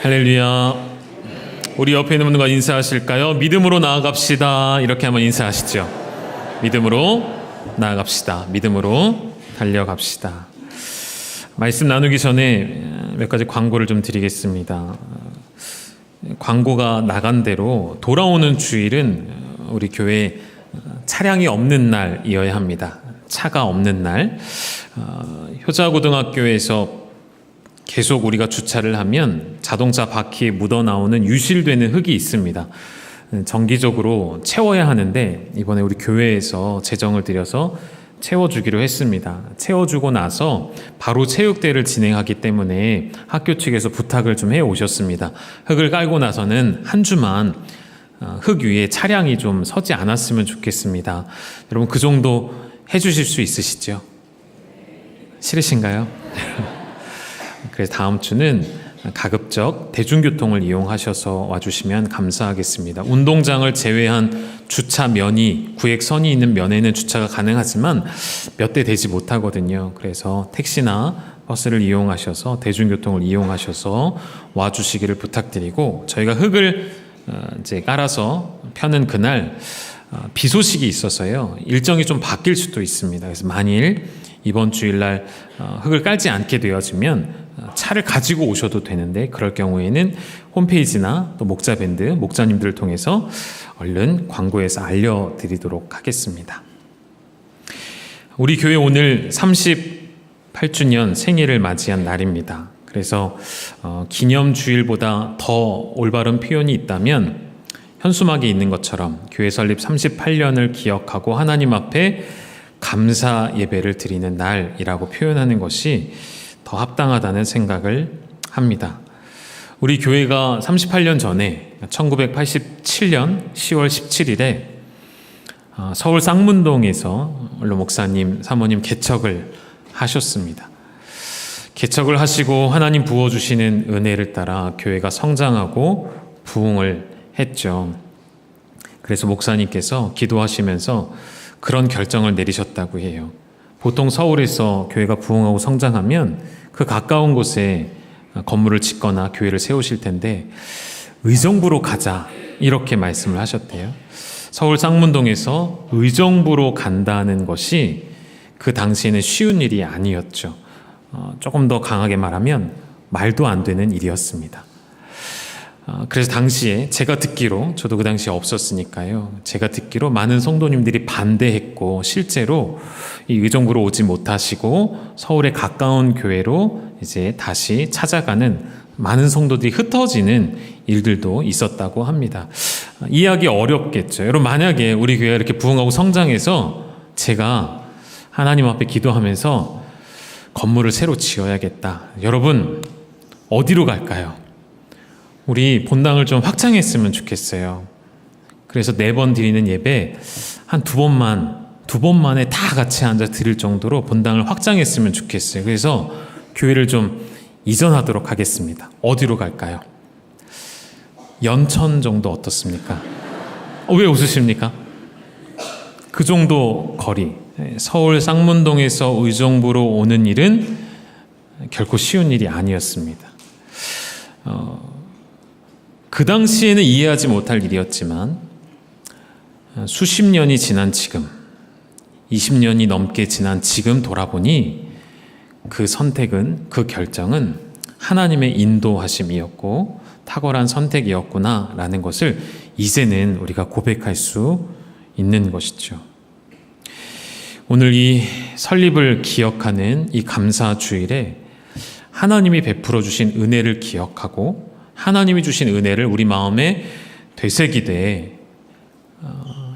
할렐루야. 우리 옆에 있는 분과 인사하실까요? 믿음으로 나아갑시다. 이렇게 한번 인사하시죠. 믿음으로 나아갑시다. 믿음으로 달려갑시다. 말씀 나누기 전에 몇 가지 광고를 좀 드리겠습니다. 광고가 나간 대로 돌아오는 주일은 우리 교회 차량이 없는 날이어야 합니다. 차가 없는 날. 효자고등학교에서 계속 우리가 주차를 하면 자동차 바퀴에 묻어나오는 유실되는 흙이 있습니다. 정기적으로 채워야 하는데 이번에 우리 교회에서 재정을 들여서 채워주기로 했습니다. 채워주고 나서 바로 체육대회를 진행하기 때문에 학교 측에서 부탁을 좀 해오셨습니다. 흙을 깔고 나서는 한 주만 흙 위에 차량이 좀 서지 않았으면 좋겠습니다. 여러분 그 정도 해주실 수 있으시죠? 싫으신가요? 그래서 다음 주는 가급적 대중교통을 이용하셔서 와주시면 감사하겠습니다. 운동장을 제외한 주차 면이, 구획선이 있는 면에는 주차가 가능하지만 몇 대 되지 못하거든요. 그래서 택시나 버스를 이용하셔서 대중교통을 이용하셔서 와주시기를 부탁드리고, 저희가 흙을 이제 깔아서 펴는 그날 비 소식이 있어서요. 일정이 좀 바뀔 수도 있습니다. 그래서 만일 이번 주일날 흙을 깔지 않게 되어지면 차를 가지고 오셔도 되는데, 그럴 경우에는 홈페이지나 또 목자밴드, 목자님들을 통해서 얼른 광고해서 알려드리도록 하겠습니다. 우리 교회 오늘 38주년 생일을 맞이한 날입니다. 그래서 기념주일보다 더 올바른 표현이 있다면 현수막에 있는 것처럼 교회 설립 38년을 기억하고 하나님 앞에 감사 예배를 드리는 날이라고 표현하는 것이 더 합당하다는 생각을 합니다. 우리 교회가 38년 전에 1987년 10월 17일에 서울 쌍문동에서 원로 목사님, 사모님 개척을 하셨습니다. 개척을 하시고 하나님 부어주시는 은혜를 따라 교회가 성장하고 부흥을 했죠. 그래서 목사님께서 기도하시면서 그런 결정을 내리셨다고 해요. 보통 서울에서 교회가 부흥하고 성장하면 그 가까운 곳에 건물을 짓거나 교회를 세우실 텐데 의정부로 가자 이렇게 말씀을 하셨대요. 서울 쌍문동에서 의정부로 간다는 것이 그 당시에는 쉬운 일이 아니었죠. 조금 더 강하게 말하면 말도 안 되는 일이었습니다. 그래서 당시에 제가 듣기로, 저도 그 당시에 없었으니까요, 제가 듣기로 많은 성도님들이 반대했고 실제로 이 의정부로 오지 못하시고 서울에 가까운 교회로 이제 다시 찾아가는 많은 성도들이 흩어지는 일들도 있었다고 합니다. 이해하기 어렵겠죠. 여러분, 만약에 우리 교회가 이렇게 부흥하고 성장해서 제가 하나님 앞에 기도하면서 건물을 새로 지어야겠다, 여러분 어디로 갈까요? 우리 본당을 좀 확장했으면 좋겠어요. 그래서 4번 드리는 예배 한 2번만에 다 같이 앉아 드릴 정도로 본당을 확장했으면 좋겠어요. 그래서 교회를 좀 이전하도록 하겠습니다. 어디로 갈까요? 연천 정도 어떻습니까? 왜 웃으십니까? 그 정도 거리, 서울 쌍문동에서 의정부로 오는 일은 결코 쉬운 일이 아니었습니다. 그 당시에는 이해하지 못할 일이었지만 수십 년이 지난 지금, 20년이 넘게 지난 지금 돌아보니 그 선택은, 그 결정은 하나님의 인도하심이었고 탁월한 선택이었구나라는 것을 이제는 우리가 고백할 수 있는 것이죠. 오늘 이 설립을 기억하는 이 감사 주일에 하나님이 베풀어 주신 은혜를 기억하고 하나님이 주신 은혜를 우리 마음에 되새기되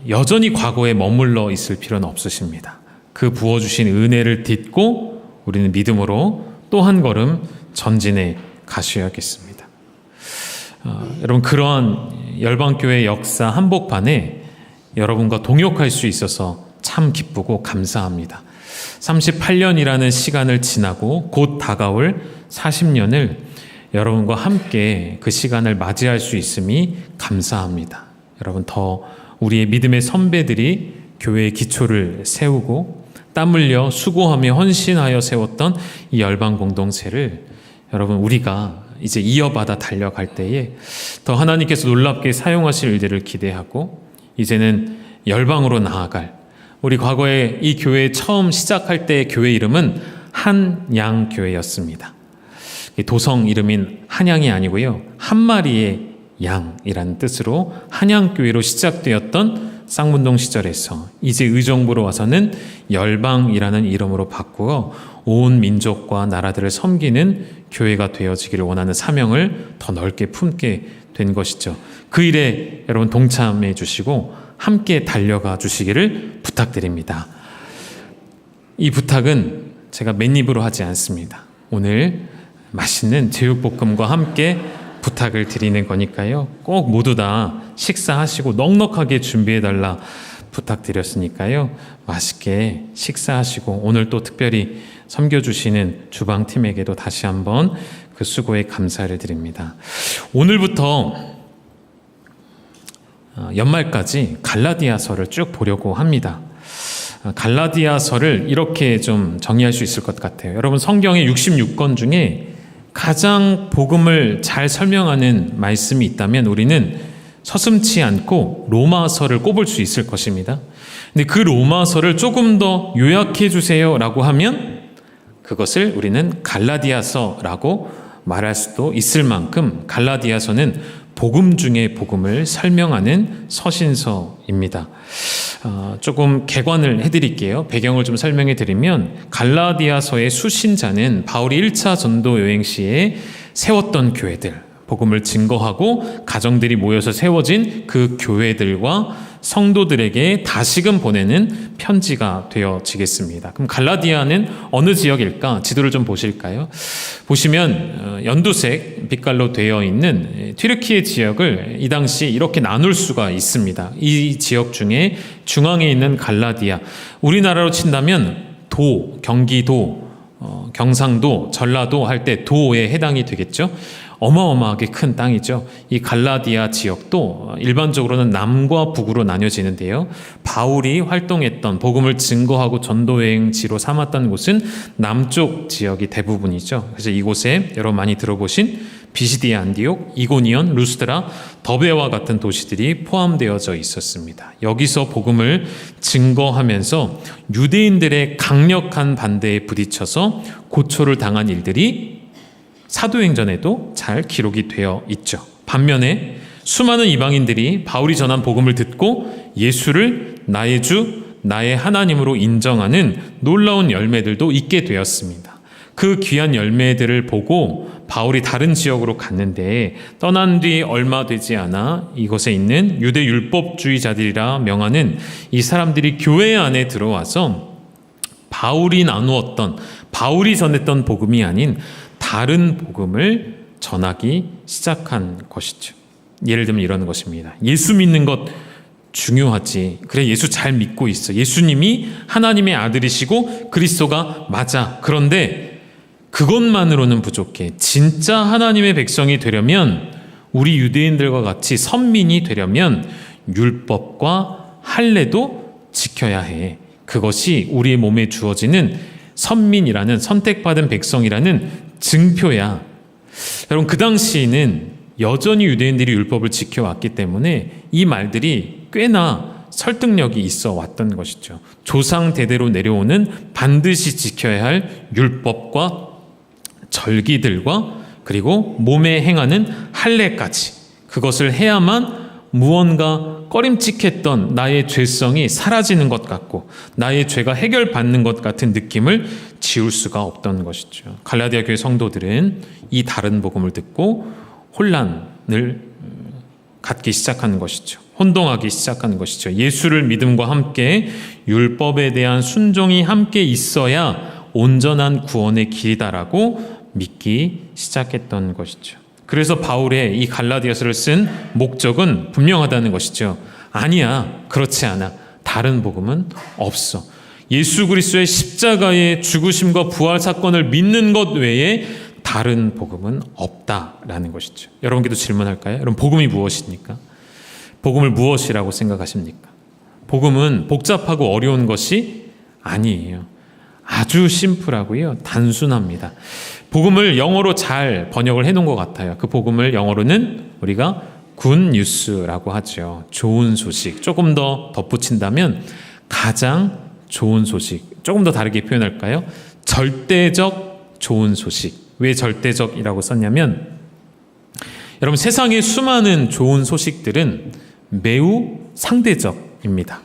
여전히 과거에 머물러 있을 필요는 없으십니다. 그 부어주신 은혜를 딛고 우리는 믿음으로 또 한 걸음 전진해 가셔야겠습니다. 여러분, 그러한 열방교회 역사 한복판에 여러분과 동역할 수 있어서 참 기쁘고 감사합니다. 38년이라는 시간을 지나고 곧 다가올 40년을 여러분과 함께 그 시간을 맞이할 수 있음이 감사합니다. 여러분, 더 우리의 믿음의 선배들이 교회의 기초를 세우고 땀 흘려 수고하며 헌신하여 세웠던 이 열방 공동체를 여러분 우리가 이제 이어받아 달려갈 때에 더 하나님께서 놀랍게 사용하실 일들을 기대하고 이제는 열방으로 나아갈, 우리 과거에 이 교회 처음 시작할 때의 교회 이름은 한양교회였습니다. 도성 이름인 한양이 아니고요, 한 마리의 양이라는 뜻으로 한양교회로 시작되었던 쌍문동 시절에서 이제 의정부로 와서는 열방이라는 이름으로 바꾸어 온 민족과 나라들을 섬기는 교회가 되어지기를 원하는 사명을 더 넓게 품게 된 것이죠. 그 일에 여러분 동참해 주시고 함께 달려가 주시기를 부탁드립니다. 이 부탁은 제가 맨입으로 하지 않습니다. 오늘 맛있는 제육볶음과 함께 부탁을 드리는 거니까요. 꼭 모두 다 식사하시고 넉넉하게 준비해달라 부탁드렸으니까요. 맛있게 식사하시고 오늘 또 특별히 섬겨주시는 주방팀에게도 다시 한번 그 수고에 감사를 드립니다. 오늘부터 연말까지 갈라디아서를 쭉 보려고 합니다. 갈라디아서를 이렇게 좀 정의할 수 있을 것 같아요. 여러분 성경의 66권 중에 가장 복음을 잘 설명하는 말씀이 있다면 우리는 서슴지 않고 로마서를 꼽을 수 있을 것입니다. 근데 그 로마서를 조금 더 요약해 주세요 라고 하면 그것을 우리는 갈라디아서라고 말할 수도 있을 만큼 갈라디아서는 복음 중에 복음을 설명하는 서신서입니다. 조금 개관을 해드릴게요. 배경을 좀 설명해 드리면 갈라디아서의 수신자는 바울이 1차 전도 여행 시에 세웠던 교회들, 복음을 증거하고 가정들이 모여서 세워진 그 교회들과 성도들에게 다시금 보내는 편지가 되어지겠습니다. 그럼 갈라디아는 어느 지역일까? 지도를 좀 보실까요? 보시면 연두색 빛깔로 되어 있는 튀르키예 지역을 이 당시 이렇게 나눌 수가 있습니다. 이 지역 중에 중앙에 있는 갈라디아, 우리나라로 친다면 도, 경기도, 경상도, 전라도 할 때 도에 해당이 되겠죠. 어마어마하게 큰 땅이죠. 이 갈라디아 지역도 일반적으로는 남과 북으로 나뉘어지는데요. 바울이 활동했던 복음을 증거하고 전도여행지로 삼았던 곳은 남쪽 지역이 대부분이죠. 그래서 이곳에 여러분 많이 들어보신 비시디아, 안디옥, 이고니온, 루스드라, 더베와 같은 도시들이 포함되어져 있었습니다. 여기서 복음을 증거하면서 유대인들의 강력한 반대에 부딪혀서 고초를 당한 일들이 사도행전에도 잘 기록이 되어 있죠. 반면에 수많은 이방인들이 바울이 전한 복음을 듣고 예수를 나의 주, 나의 하나님으로 인정하는 놀라운 열매들도 있게 되었습니다. 그 귀한 열매들을 보고 바울이 다른 지역으로 갔는데 떠난 뒤 얼마 되지 않아 이곳에 있는 유대 율법주의자들이라 명하는 이 사람들이 교회 안에 들어와서 바울이 나누었던, 바울이 전했던 복음이 아닌 다른 복음을 전하기 시작한 것이죠. 예를 들면 이런 것입니다. 예수 믿는 것 중요하지. 그래, 예수 잘 믿고 있어. 예수님이 하나님의 아들이시고 그리스도가 맞아. 그런데 그것만으로는 부족해. 진짜 하나님의 백성이 되려면, 우리 유대인들과 같이 선민이 되려면 율법과 할례도 지켜야 해. 그것이 우리의 몸에 주어지는 선민이라는, 선택받은 백성이라는 증표야. 여러분, 그 당시에는 여전히 유대인들이 율법을 지켜왔기 때문에 이 말들이 꽤나 설득력이 있어 왔던 것이죠. 조상 대대로 내려오는 반드시 지켜야 할 율법과 절기들과 그리고 몸에 행하는 할례까지, 그것을 해야만 무언가 꺼림칙했던 나의 죄성이 사라지는 것 같고 나의 죄가 해결받는 것 같은 느낌을 지울 수가 없던 것이죠. 갈라디아 교회 성도들은 이 다른 복음을 듣고 혼란을 갖기 시작하는 것이죠. 혼동하기 시작하는 것이죠. 예수를 믿음과 함께 율법에 대한 순종이 함께 있어야 온전한 구원의 길이다라고 믿기 시작했던 것이죠. 그래서 바울의 이 갈라디아서를 쓴 목적은 분명하다는 것이죠. 아니야, 그렇지 않아. 다른 복음은 없어. 예수 그리스도의 십자가의 죽으심과 부활 사건을 믿는 것 외에 다른 복음은 없다라는 것이죠. 여러분께도 질문할까요? 여러분, 복음이 무엇입니까? 복음을 무엇이라고 생각하십니까? 복음은 복잡하고 어려운 것이 아니에요. 아주 심플하고요. 단순합니다. 복음을 영어로 잘 번역을 해놓은 것 같아요. 그 복음을 영어로는 우리가 굿 뉴스라고 하죠. 좋은 소식. 조금 더 덧붙인다면 가장 좋은 소식. 조금 더 다르게 표현할까요? 절대적 좋은 소식. 왜 절대적이라고 썼냐면 여러분, 세상의 수많은 좋은 소식들은 매우 상대적입니다.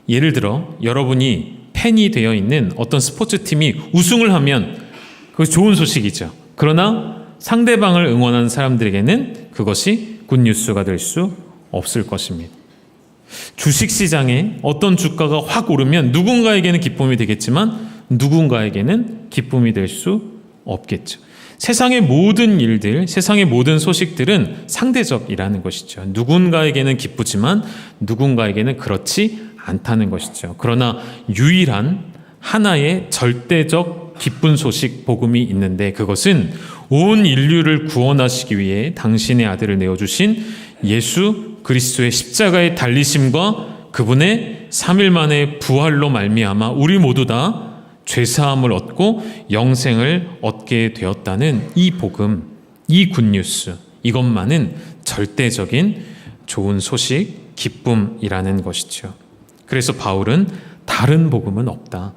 예를 들어 여러분이 팬이 되어 있는 어떤 스포츠팀이 우승을 하면 그것이 좋은 소식이죠. 그러나 상대방을 응원하는 사람들에게는 그것이 굿뉴스가 될 수 없을 것입니다. 주식시장에 어떤 주가가 확 오르면 누군가에게는 기쁨이 되겠지만 누군가에게는 기쁨이 될 수 없겠죠. 세상의 모든 일들, 세상의 모든 소식들은 상대적이라는 것이죠. 누군가에게는 기쁘지만 누군가에게는 그렇지 않다는 것이죠. 그러나 유일한 하나의 절대적 기쁜 소식 복음이 있는데 그것은 온 인류를 구원하시기 위해 당신의 아들을 내어주신 예수 그리스도의 십자가의 달리심과 그분의 3일 만에 부활로 말미암아 우리 모두 다 죄사함을 얻고 영생을 얻게 되었다는 이 복음, 이 굿뉴스, 이것만은 절대적인 좋은 소식, 기쁨이라는 것이죠. 그래서 바울은 다른 복음은 없다.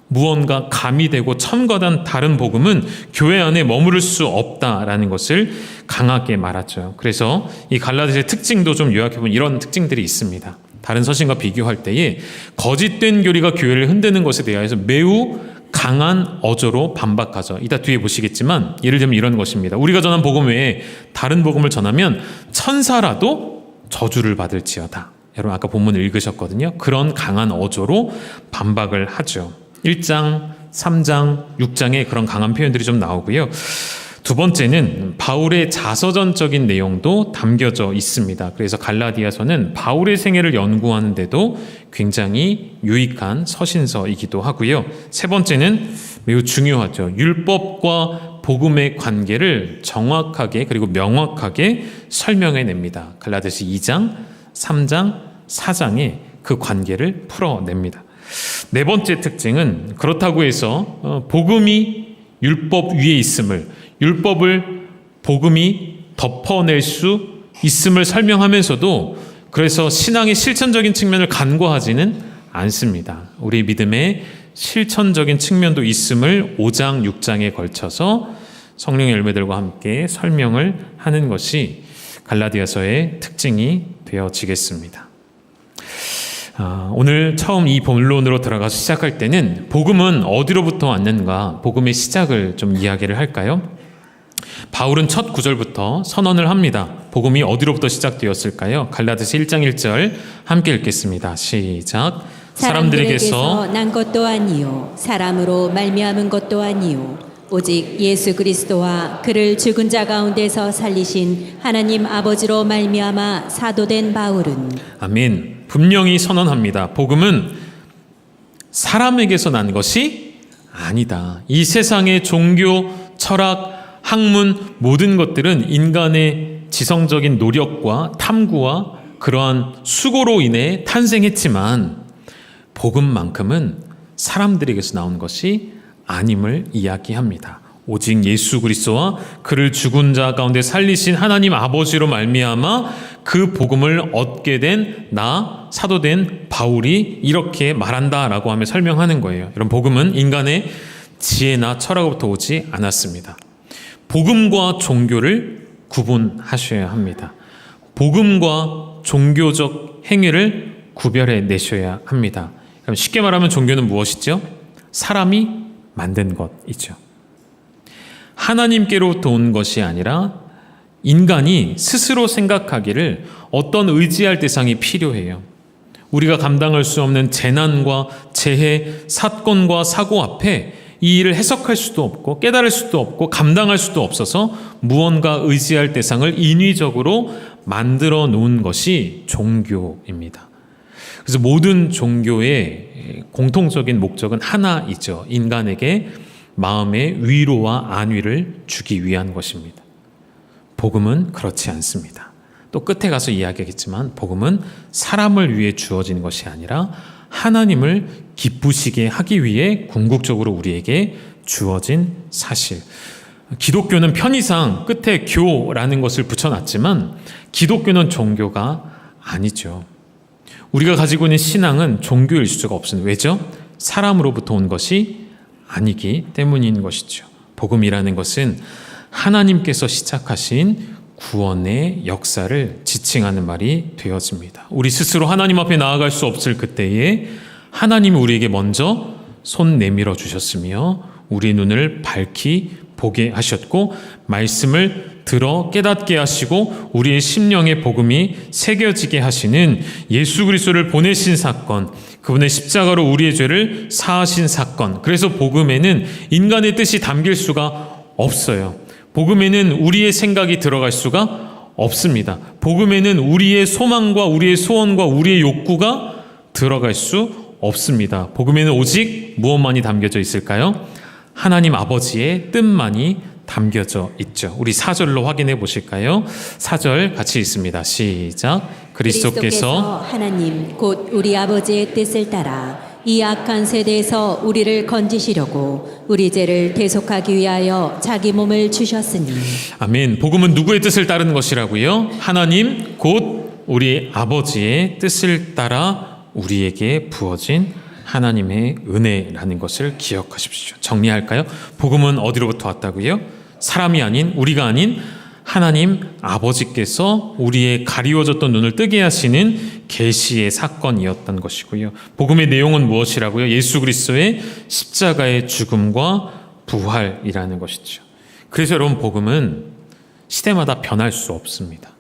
무언가 가미되고 첨가된 다른 복음은 교회 안에 머무를 수 없다라는 것을 강하게 말하죠. 그래서 이 갈라디아서의 특징도 좀 요약해보면 이런 특징들이 있습니다. 다른 서신과 비교할 때에 거짓된 교리가 교회를 흔드는 것에 대해서 매우 강한 어조로 반박하죠. 이따 뒤에 보시겠지만 예를 들면 이런 것입니다. 우리가 전한 복음 외에 다른 복음을 전하면 천사라도 저주를 받을지어다. 여러분 아까 본문을 읽으셨거든요. 그런 강한 어조로 반박을 하죠. 1장, 3장, 6장에 그런 강한 표현들이 좀 나오고요. 두 번째는 바울의 자서전적인 내용도 담겨져 있습니다. 그래서 갈라디아서는 바울의 생애를 연구하는데도 굉장히 유익한 서신서이기도 하고요. 세 번째는 매우 중요하죠. 율법과 복음의 관계를 정확하게 그리고 명확하게 설명해냅니다. 갈라디아서 2장, 3장, 4장에 그 관계를 풀어냅니다. 네 번째 특징은 그렇다고 해서 복음이 율법 위에 있음을, 율법을 복음이 덮어낼 수 있음을 설명하면서도 그래서 신앙의 실천적인 측면을 간과하지는 않습니다. 우리 믿음의 실천적인 측면도 있음을 5장, 6장에 걸쳐서 성령의 열매들과 함께 설명을 하는 것이 갈라디아서의 특징이 되어지겠습니다. 오늘 처음 이 본론으로 들어가서 시작할 때는 복음은 어디로부터 왔는가, 복음의 시작을 좀 이야기를 할까요? 바울은 첫 구절부터 선언을 합니다. 복음이 어디로부터 시작되었을까요? 갈라디아서 1장 1절 함께 읽겠습니다. 시작. 사람들에게서 난 것도 아니요 사람으로 말미암은 것도 아니요 오직 예수 그리스도와 그를 죽은 자 가운데서 살리신 하나님 아버지로 말미암아 사도된 바울은. 아멘. 분명히 선언합니다. 복음은 사람에게서 난 것이 아니다. 이 세상의 종교, 철학, 학문 모든 것들은 인간의 지성적인 노력과 탐구와 그러한 수고로 인해 탄생했지만 복음만큼은 사람들에게서 나온 것이 아님을 이야기합니다. 오직 예수 그리스도와 그를 죽은 자 가운데 살리신 하나님 아버지로 말미암아 그 복음을 얻게 된 나 사도된 바울이 이렇게 말한다라고 하며 설명하는 거예요. 여러분, 복음은 인간의 지혜나 철학으로부터 오지 않았습니다. 복음과 종교를 구분하셔야 합니다. 복음과 종교적 행위를 구별해 내셔야 합니다. 그럼 쉽게 말하면 종교는 무엇이죠? 사람이 만든 것이죠. 하나님께로부터 온 것이 아니라 인간이 스스로 생각하기를 어떤 의지할 대상이 필요해요. 우리가 감당할 수 없는 재난과 재해, 사건과 사고 앞에 이 일을 해석할 수도 없고 깨달을 수도 없고 감당할 수도 없어서 무언가 의지할 대상을 인위적으로 만들어 놓은 것이 종교입니다. 그래서 모든 종교의 공통적인 목적은 하나이죠. 인간에게 마음의 위로와 안위를 주기 위한 것입니다. 복음은 그렇지 않습니다. 또 끝에 가서 이야기하겠지만 복음은 사람을 위해 주어진 것이 아니라 하나님을 기쁘시게 하기 위해 궁극적으로 우리에게 주어진 사실. 기독교는 편의상 끝에 교라는 것을 붙여놨지만 기독교는 종교가 아니죠. 우리가 가지고 있는 신앙은 종교일 수가 없습니다. 왜죠? 사람으로부터 온 것이 아니기 때문인 것이죠. 복음이라는 것은 하나님께서 시작하신 구원의 역사를 지칭하는 말이 되어집니다. 우리 스스로 하나님 앞에 나아갈 수 없을 그때에 하나님이 우리에게 먼저 손 내밀어 주셨으며 우리 눈을 밝히 보게 하셨고 말씀을 들어 깨닫게 하시고 우리의 심령의 복음이 새겨지게 하시는 예수 그리스도를 보내신 사건, 그분의 십자가로 우리의 죄를 사하신 사건. 그래서 복음에는 인간의 뜻이 담길 수가 없어요. 복음에는 우리의 생각이 들어갈 수가 없습니다. 복음에는 우리의 소망과 우리의 소원과 우리의 욕구가 들어갈 수 없습니다. 복음에는 오직 무엇만이 담겨져 있을까요? 하나님 아버지의 뜻만이 담겨져 있죠. 우리 4절로 확인해 보실까요? 4절 같이 있습니다. 시작. 그리스도께서 하나님 곧 우리 아버지의 뜻을 따라 이 악한 세대에서 우리를 건지시려고 우리 죄를 대속하기 위하여 자기 몸을 주셨으니. 아멘. 복음은 누구의 뜻을 따르는 것이라고요? 하나님 곧 우리 아버지의 뜻을 따라 우리에게 부어진 하나님의 은혜라는 것을 기억하십시오. 정리할까요? 복음은 어디로부터 왔다고요? 사람이 아닌, 우리가 아닌 하나님 아버지께서 우리의 가리워졌던 눈을 뜨게 하시는 계시의 사건이었던 것이고요. 복음의 내용은 무엇이라고요? 예수 그리스도의 십자가의 죽음과 부활이라는 것이죠. 그래서 여러분, 복음은 시대마다 변할 수 없습니다.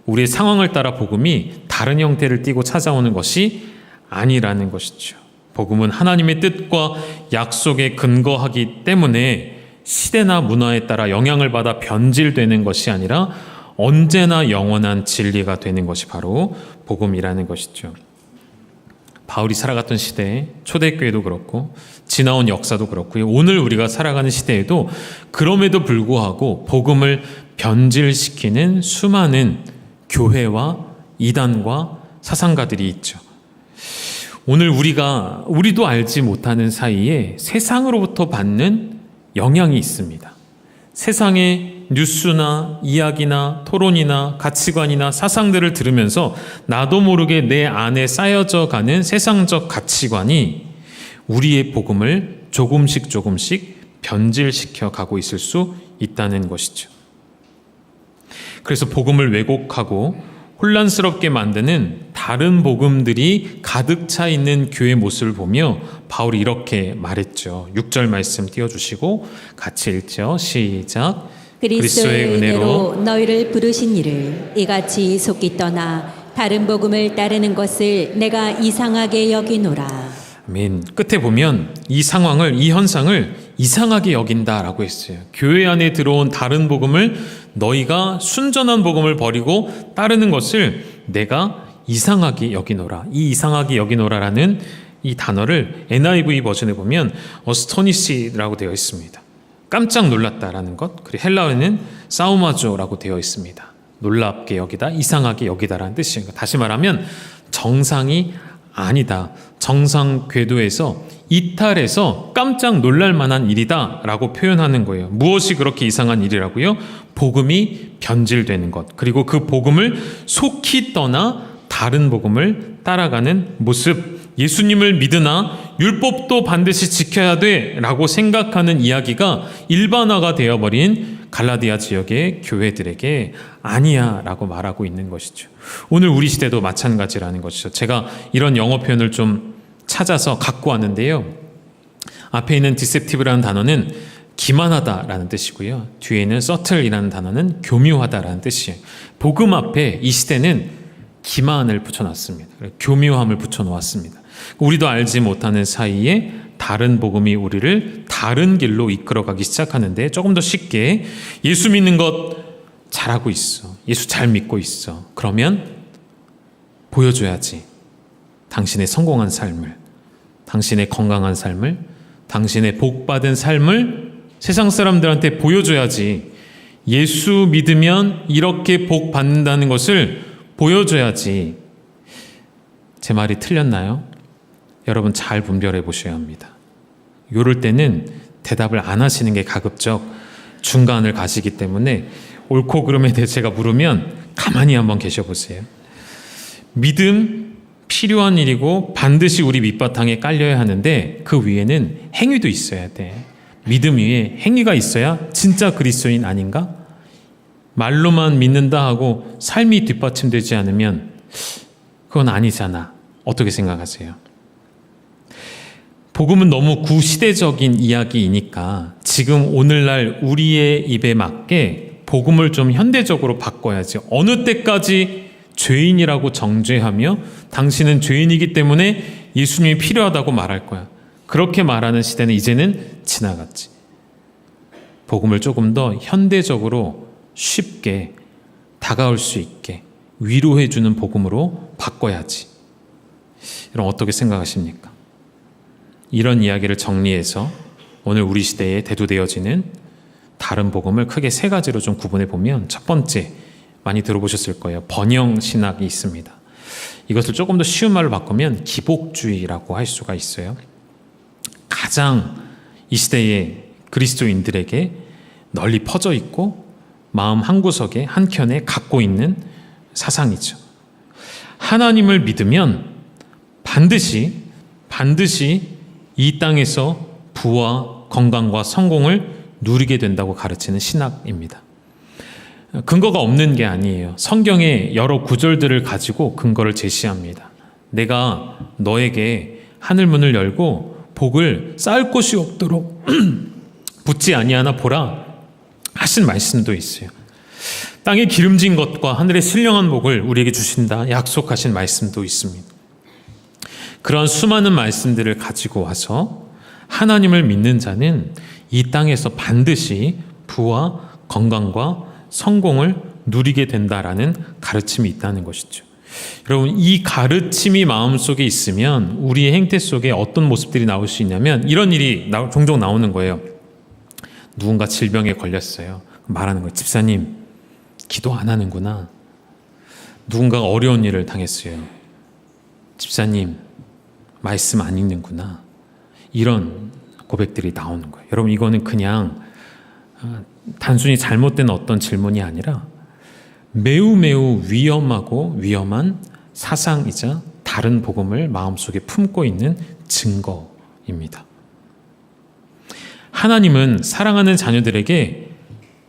우리의 상황을 따라 복음이 다른 형태를 띠고 찾아오는 것이 아니라는 것이죠. 복음은 하나님의 뜻과 약속에 근거하기 때문에 시대나 문화에 따라 영향을 받아 변질되는 것이 아니라 언제나 영원한 진리가 되는 것이 바로 복음이라는 것이죠. 바울이 살아갔던 시대, 초대교회도 그렇고 지나온 역사도 그렇고요. 오늘 우리가 살아가는 시대에도 그럼에도 불구하고 복음을 변질시키는 수많은 교회와 이단과 사상가들이 있죠. 오늘 우리도 알지 못하는 사이에 세상으로부터 받는 영향이 있습니다. 세상의 뉴스나 이야기나 토론이나 가치관이나 사상들을 들으면서 나도 모르게 내 안에 쌓여져 가는 세상적 가치관이 우리의 복음을 조금씩 변질시켜 가고 있을 수 있다는 것이죠. 그래서 복음을 왜곡하고 혼란스럽게 만드는 다른 복음들이 가득 차 있는 교회 모습을 보며 바울이 이렇게 말했죠. 6절 말씀 띄워주시고 같이 읽죠. 시작. 그리스도의 은혜로 너희를 부르신 이를 이같이 속기 떠나 다른 복음을 따르는 것을 내가 이상하게 여기노라. 아멘. 끝에 보면 이 상황을, 이 현상을 이상하게 여긴다라고 했어요. 교회 안에 들어온 다른 복음을 너희가 순전한 복음을 버리고 따르는 것을 내가 이상하게 여기노라. 이 이상하게 여기노라라는 이 단어를 NIV 버전에 보면 astonish라고 되어 있습니다. 깜짝 놀랐다라는 것. 그리고 헬라어에는 사우마조라고 되어 있습니다. 놀랍게 여기다, 이상하게 여기다라는 뜻입니다. 다시 말하면 정상이 아니다. 정상 궤도에서 이탈해서 깜짝 놀랄 만한 일이다 라고 표현하는 거예요. 무엇이 그렇게 이상한 일이라고요? 복음이 변질되는 것, 그리고 그 복음을 속히 떠나 다른 복음을 따라가는 모습. 예수님을 믿으나 율법도 반드시 지켜야 돼 라고 생각하는 이야기가 일반화가 되어버린 갈라디아 지역의 교회들에게 아니야 라고 말하고 있는 것이죠. 오늘 우리 시대도 마찬가지라는 것이죠. 제가 이런 영어 표현을 좀 찾아서 갖고 왔는데요. 앞에 있는 deceptive라는 단어는 기만하다라는 뜻이고요. 뒤에 있는 subtle이라는 단어는 교묘하다라는 뜻이에요. 복음 앞에 이 시대는 기만을 붙여놨습니다. 교묘함을 붙여놓았습니다. 우리도 알지 못하는 사이에 다른 복음이 우리를 다른 길로 이끌어가기 시작하는데, 조금 더 쉽게 예수 믿는 것 잘하고 있어, 예수 잘 믿고 있어, 그러면 보여줘야지. 당신의 성공한 삶을, 당신의 건강한 삶을, 당신의 복받은 삶을 세상 사람들한테 보여줘야지. 예수 믿으면 이렇게 복 받는다는 것을 보여줘야지. 제 말이 틀렸나요? 여러분 잘 분별해 보셔야 합니다. 요럴 때는 대답을 안 하시는 게 가급적 중간을 가시기 때문에 옳고 그름에 대해 제가 물으면 가만히 한번 계셔 보세요. 믿음 필요한 일이고 반드시 우리 밑바탕에 깔려야 하는데 그 위에는 행위도 있어야 돼. 믿음 위에 행위가 있어야 진짜 그리스도인 아닌가? 말로만 믿는다 하고 삶이 뒷받침되지 않으면 그건 아니잖아. 어떻게 생각하세요? 복음은 너무 구시대적인 이야기이니까 지금 오늘날 우리의 입에 맞게 복음을 좀 현대적으로 바꿔야지. 어느 때까지 죄인이라고 정죄하며 당신은 죄인이기 때문에 예수님이 필요하다고 말할 거야. 그렇게 말하는 시대는 이제는 지나갔지. 복음을 조금 더 현대적으로 쉽게 다가올 수 있게 위로해주는 복음으로 바꿔야지. 여러분 어떻게 생각하십니까? 이런 이야기를 정리해서 오늘 우리 시대에 대두되어지는 다른 복음을 크게 세 가지로 좀 구분해 보면, 첫 번째, 많이 들어보셨을 거예요. 번영 신학이 있습니다. 이것을 조금 더 쉬운 말로 바꾸면 기복주의라고 할 수가 있어요. 가장 이 시대의 그리스도인들에게 널리 퍼져 있고 마음 한구석에 한켠에 갖고 있는 사상이죠. 하나님을 믿으면 반드시 이 땅에서 부와 건강과 성공을 누리게 된다고 가르치는 신학입니다. 근거가 없는 게 아니에요. 성경의 여러 구절들을 가지고 근거를 제시합니다. 내가 너에게 하늘문을 열고 복을 쌓을 곳이 없도록 붙지 아니하나 보라 하신 말씀도 있어요. 땅에 기름진 것과 하늘의 신령한 복을 우리에게 주신다 약속하신 말씀도 있습니다. 그런 수많은 말씀들을 가지고 와서 하나님을 믿는 자는 이 땅에서 반드시 부와 건강과 성공을 누리게 된다라는 가르침이 있다는 것이죠. 여러분, 이 가르침이 마음속에 있으면 우리의 행태 속에 어떤 모습들이 나올 수 있냐면 이런 일이 종종 나오는 거예요. 누군가 질병에 걸렸어요. 말하는 거예요. 집사님, 기도 안 하는구나. 누군가가 어려운 일을 당했어요. 집사님, 말씀 안 읽는구나. 이런 고백들이 나오는 거예요. 여러분, 이거는 그냥 단순히 잘못된 어떤 질문이 아니라 매우 위험하고 위험한 사상이자 다른 복음을 마음속에 품고 있는 증거입니다. 하나님은 사랑하는 자녀들에게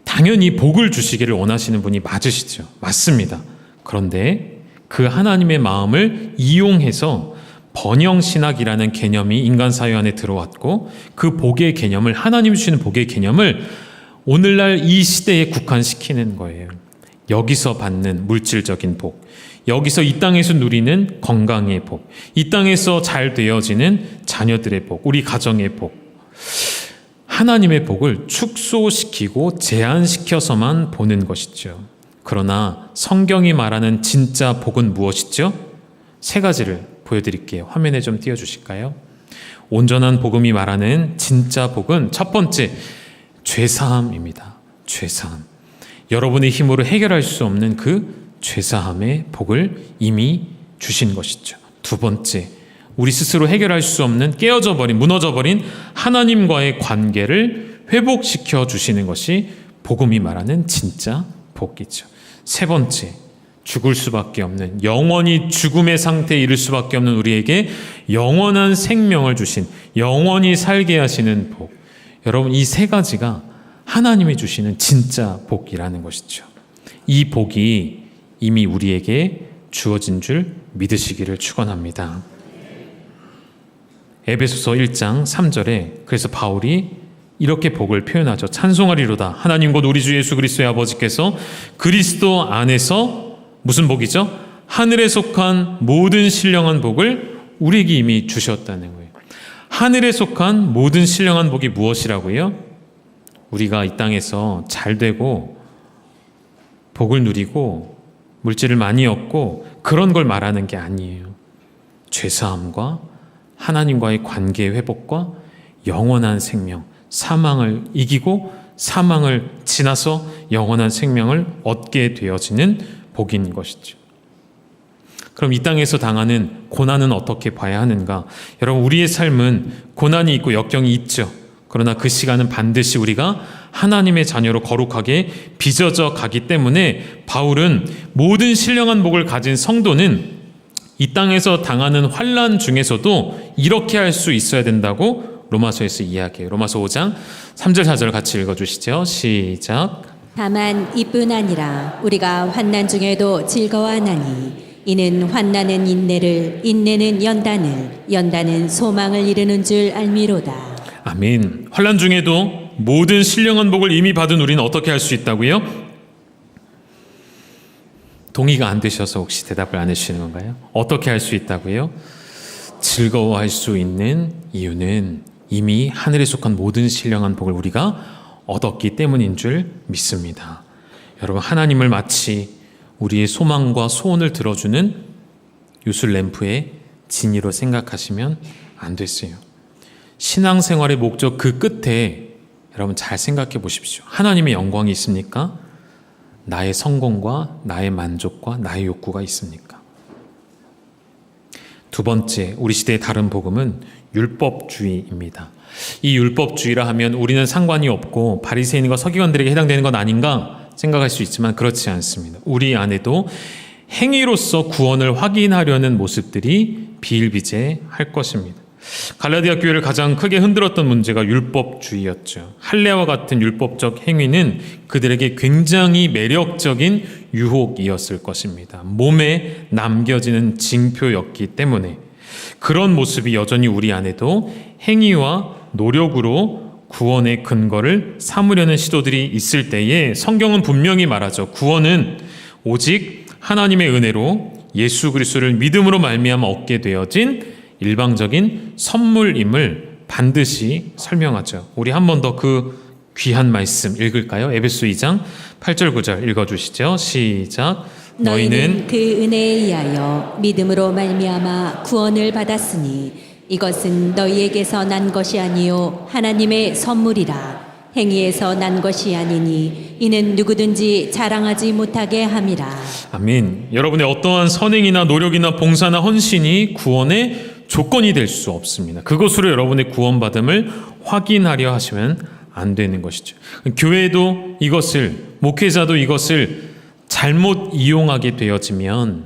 당연히 복을 주시기를 원하시는 분이 맞으시죠. 맞습니다. 그런데 그 하나님의 마음을 이용해서 번영신학이라는 개념이 인간 사회 안에 들어왔고 그 복의 개념을, 하나님 주시는 복의 개념을 오늘날 이 시대에 국한시키는 거예요. 여기서 받는 물질적인 복, 여기서 이 땅에서 누리는 건강의 복, 이 땅에서 잘 되어지는 자녀들의 복, 우리 가정의 복, 하나님의 복을 축소시키고 제한시켜서만 보는 것이죠. 그러나 성경이 말하는 진짜 복은 무엇이죠? 세 가지를 보여드릴게요. 화면에 좀 띄워주실까요? 온전한 복음이 말하는 진짜 복은 첫 번째, 죄사함입니다. 죄사함. 여러분의 힘으로 해결할 수 없는 그 죄사함의 복을 이미 주신 것이죠. 두 번째, 우리 스스로 해결할 수 없는 깨어져 버린, 무너져 버린 하나님과의 관계를 회복시켜 주시는 것이 복음이 말하는 진짜 복이죠. 세 번째, 죽을 수밖에 없는, 영원히 죽음의 상태에 이를 수밖에 없는 우리에게 영원한 생명을 주신, 영원히 살게 하시는 복. 여러분, 이 세 가지가 하나님이 주시는 진짜 복이라는 것이죠. 이 복이 이미 우리에게 주어진 줄 믿으시기를 축원합니다. 에베소서 1장 3절에 그래서 바울이 이렇게 복을 표현하죠. 찬송하리로다. 하나님 곧 우리 주 예수 그리스도의 아버지께서 그리스도 안에서 무슨 복이죠? 하늘에 속한 모든 신령한 복을 우리에게 이미 주셨다는 거예요. 하늘에 속한 모든 신령한 복이 무엇이라고요? 우리가 이 땅에서 잘 되고 복을 누리고 물질을 많이 얻고 그런 걸 말하는 게 아니에요. 죄사함과 하나님과의 관계 회복과 영원한 생명, 사망을 이기고 사망을 지나서 영원한 생명을 얻게 되어지는 복인 것이죠. 그럼 이 땅에서 당하는 고난은 어떻게 봐야 하는가? 여러분, 우리의 삶은 고난이 있고 역경이 있죠. 그러나 그 시간은 반드시 우리가 하나님의 자녀로 거룩하게 빚어져 가기 때문에 바울은 모든 신령한 복을 가진 성도는 이 땅에서 당하는 환난 중에서도 이렇게 할 수 있어야 된다고 로마서에서 이야기해요. 로마서 5장 3절 4절 같이 읽어주시죠. 시작. 다만 이뿐 아니라 우리가 환난 중에도 즐거워하나니 이는 환난은 인내를, 인내는 연단을, 연단은 소망을 이루는 줄 알미로다. 아멘. 환난 중에도 모든 신령한 복을 이미 받은 우리는 어떻게 할 수 있다고요? 동의가 안 되셔서 혹시 대답을 안 해주시는 건가요? 어떻게 할 수 있다고요? 즐거워할 수 있는 이유는 이미 하늘에 속한 모든 신령한 복을 우리가 얻었기 때문인 줄 믿습니다. 여러분, 하나님을 마치 우리의 소망과 소원을 들어주는 유술램프의 진이로 생각하시면 안 됐어요. 신앙생활의 목적 그 끝에 여러분 잘 생각해 보십시오. 하나님의 영광이 있습니까? 나의 성공과 나의 만족과 나의 욕구가 있습니까? 두 번째, 우리 시대의 다른 복음은 율법주의입니다. 이 율법주의라 하면 우리는 상관이 없고 바리새인과 서기관들에게 해당되는 것 아닌가 생각할 수 있지만 그렇지 않습니다. 우리 안에도 행위로서 구원을 확인하려는 모습들이 비일비재할 것입니다. 갈라디아 교회를 가장 크게 흔들었던 문제가 율법주의였죠. 할례와 같은 율법적 행위는 그들에게 굉장히 매력적인 유혹이었을 것입니다. 몸에 남겨지는 징표였기 때문에 그런 모습이 여전히 우리 안에도 행위와 노력으로 구원의 근거를 삼으려는 시도들이 있을 때에 성경은 분명히 말하죠. 구원은 오직 하나님의 은혜로 예수 그리스도를 믿음으로 말미암아 얻게 되어진 일방적인 선물임을 반드시 설명하죠. 우리 한 번 더 그 귀한 말씀 읽을까요? 에베소 2장 8절 9절 읽어주시죠. 시작. 너희는 그 은혜에 의하여 믿음으로 말미암아 구원을 받았으니 이것은 너희에게서 난 것이 아니요 하나님의 선물이라. 행위에서 난 것이 아니니 이는 누구든지 자랑하지 못하게 함이라. 아멘. 여러분의 어떠한 선행이나 노력이나 봉사나 헌신이 구원의 조건이 될 수 없습니다. 그것으로 여러분의 구원받음을 확인하려 하시면 안 되는 것이죠. 교회도 이것을, 목회자도 이것을 잘못 이용하게 되어지면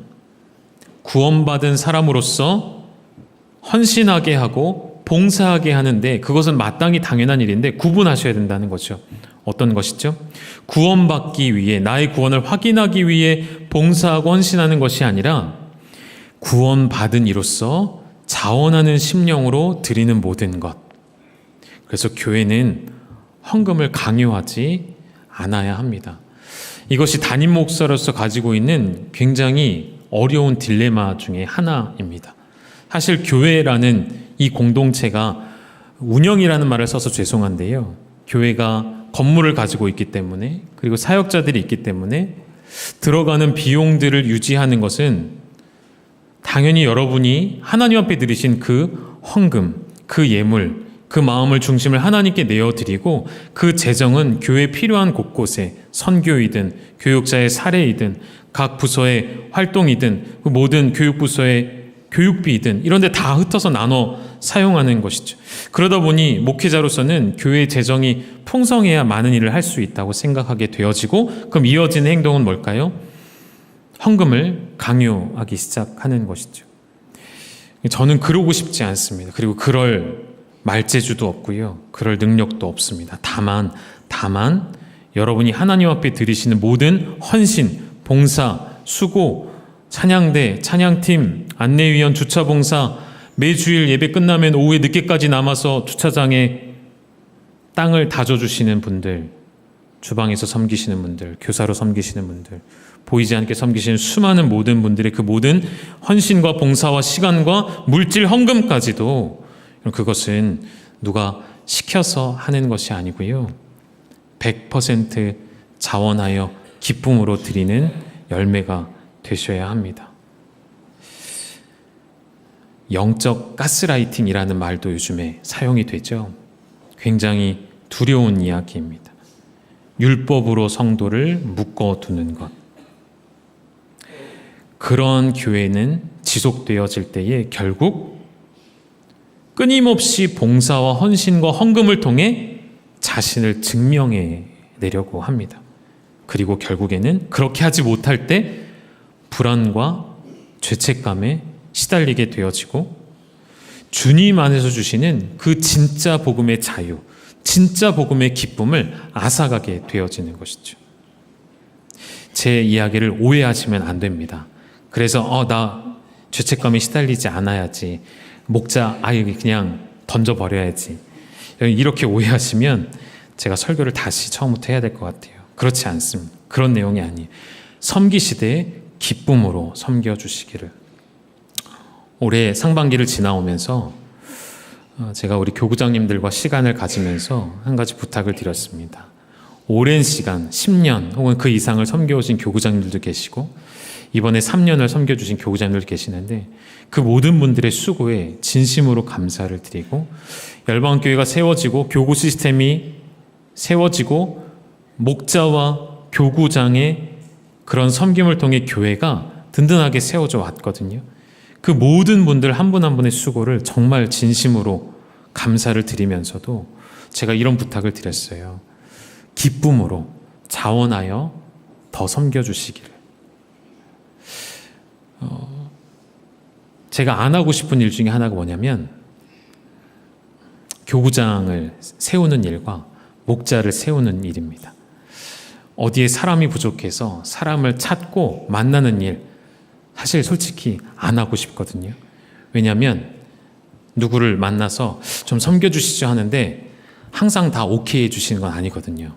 구원받은 사람으로서 헌신하게 하고 봉사하게 하는데 그것은 마땅히 당연한 일인데 구분하셔야 된다는 거죠. 어떤 것이죠? 구원받기 위해, 나의 구원을 확인하기 위해 봉사하고 헌신하는 것이 아니라 구원받은 이로써 자원하는 심령으로 드리는 모든 것. 그래서 교회는 헌금을 강요하지 않아야 합니다. 이것이 담임 목사로서 가지고 있는 굉장히 어려운 딜레마 중에 하나입니다. 사실 교회라는 이 공동체가 운영이라는 말을 써서 죄송한데요. 교회가 건물을 가지고 있기 때문에 그리고 사역자들이 있기 때문에 들어가는 비용들을 유지하는 것은 당연히 여러분이 하나님 앞에 드리신 그 헌금, 그 예물, 그 마음을 중심을 하나님께 내어드리고 그 재정은 교회 필요한 곳곳에 선교이든 교육자의 사례이든 각 부서의 활동이든 그 모든 교육부서의 교육비이든 이런 데 다 흩어서 나눠 사용하는 것이죠. 그러다 보니 목회자로서는 교회의 재정이 풍성해야 많은 일을 할 수 있다고 생각하게 되어지고 그럼 이어지는 행동은 뭘까요? 헌금을 강요하기 시작하는 것이죠. 저는 그러고 싶지 않습니다. 그리고 그럴 말재주도 없고요. 그럴 능력도 없습니다. 다만 여러분이 하나님 앞에 드리시는 모든 헌신, 봉사, 수고, 찬양대, 찬양팀, 안내위원, 주차봉사, 매주일 예배 끝나면 오후에 늦게까지 남아서 주차장에 땅을 다져주시는 분들, 주방에서 섬기시는 분들, 교사로 섬기시는 분들, 보이지 않게 섬기시는 수많은 모든 분들의 그 모든 헌신과 봉사와 시간과 물질 헌금까지도 그것은 누가 시켜서 하는 것이 아니고요. 100% 자원하여 기쁨으로 드리는 열매가 되셔야 합니다. 영적 가스라이팅이라는 말도 요즘에 사용이 되죠. 굉장히 두려운 이야기입니다. 율법으로 성도를 묶어두는 것. 그런 교회는 지속되어질 때에 결국 끊임없이 봉사와 헌신과 헌금을 통해 자신을 증명해 내려고 합니다. 그리고 결국에는 그렇게 하지 못할 때 불안과 죄책감에 시달리게 되어지고 주님 안에서 주시는 그 진짜 복음의 자유, 진짜 복음의 기쁨을 앗아가게 되어지는 것이죠. 제 이야기를 오해하시면 안 됩니다. 그래서 나 죄책감에 시달리지 않아야지, 목자 아예 그냥 던져버려야지, 이렇게 오해하시면 제가 설교를 다시 처음부터 해야 될 것 같아요. 그렇지 않습니다. 그런 내용이 아니에요. 섬기시되 기쁨으로 섬겨주시기를. 올해 상반기를 지나오면서 제가 우리 교구장님들과 시간을 가지면서 한 가지 부탁을 드렸습니다. 오랜 시간, 10년 혹은 그 이상을 섬겨오신 교구장님들도 계시고 이번에 3년을 섬겨주신 교구장님들도 계시는데 그 모든 분들의 수고에 진심으로 감사를 드리고 열방교회가 세워지고 교구 시스템이 세워지고 목자와 교구장의 그런 섬김을 통해 교회가 든든하게 세워져 왔거든요. 그 모든 분들 한 분 한 분의 수고를 정말 진심으로 감사를 드리면서도 제가 이런 부탁을 드렸어요. 기쁨으로 자원하여 더 섬겨주시기를. 제가 안 하고 싶은 일 중에 하나가 뭐냐면 교구장을 세우는 일과 목자를 세우는 일입니다. 어디에 사람이 부족해서 사람을 찾고 만나는 일, 사실 솔직히 안 하고 싶거든요. 왜냐하면 누구를 만나서 좀 섬겨주시죠 하는데 항상 다 오케이 해주시는 건 아니거든요.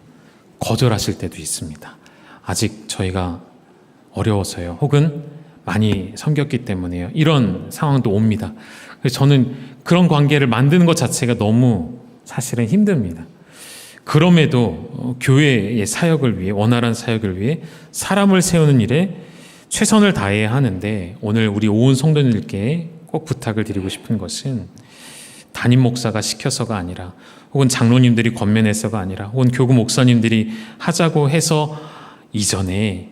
거절하실 때도 있습니다. 아직 저희가 어려워서요. 혹은 많이 섬겼기 때문에요. 이런 상황도 옵니다. 그래서 저는 그런 관계를 만드는 것 자체가 너무 사실은 힘듭니다. 그럼에도 교회의 사역을 위해, 원활한 사역을 위해 사람을 세우는 일에 최선을 다해야 하는데 오늘 우리 온 성도님들께 꼭 부탁을 드리고 싶은 것은 담임 목사가 시켜서가 아니라 혹은 장로님들이 권면해서가 아니라 혹은 교구 목사님들이 하자고 해서 이전에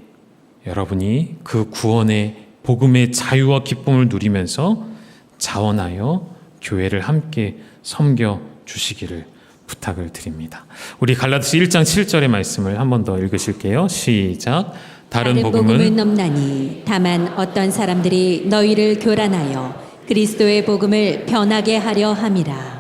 여러분이 그 구원의 복음의 자유와 기쁨을 누리면서 자원하여 교회를 함께 섬겨 주시기를 부탁을 드립니다. 우리 갈라디아서 1장 7절의 말씀을 한 번 더 읽으실게요. 시작. 다른 복음은 넘나니 다만 어떤 사람들이 너희를 교란하여 그리스도의 복음을 변하게 하려 함이라.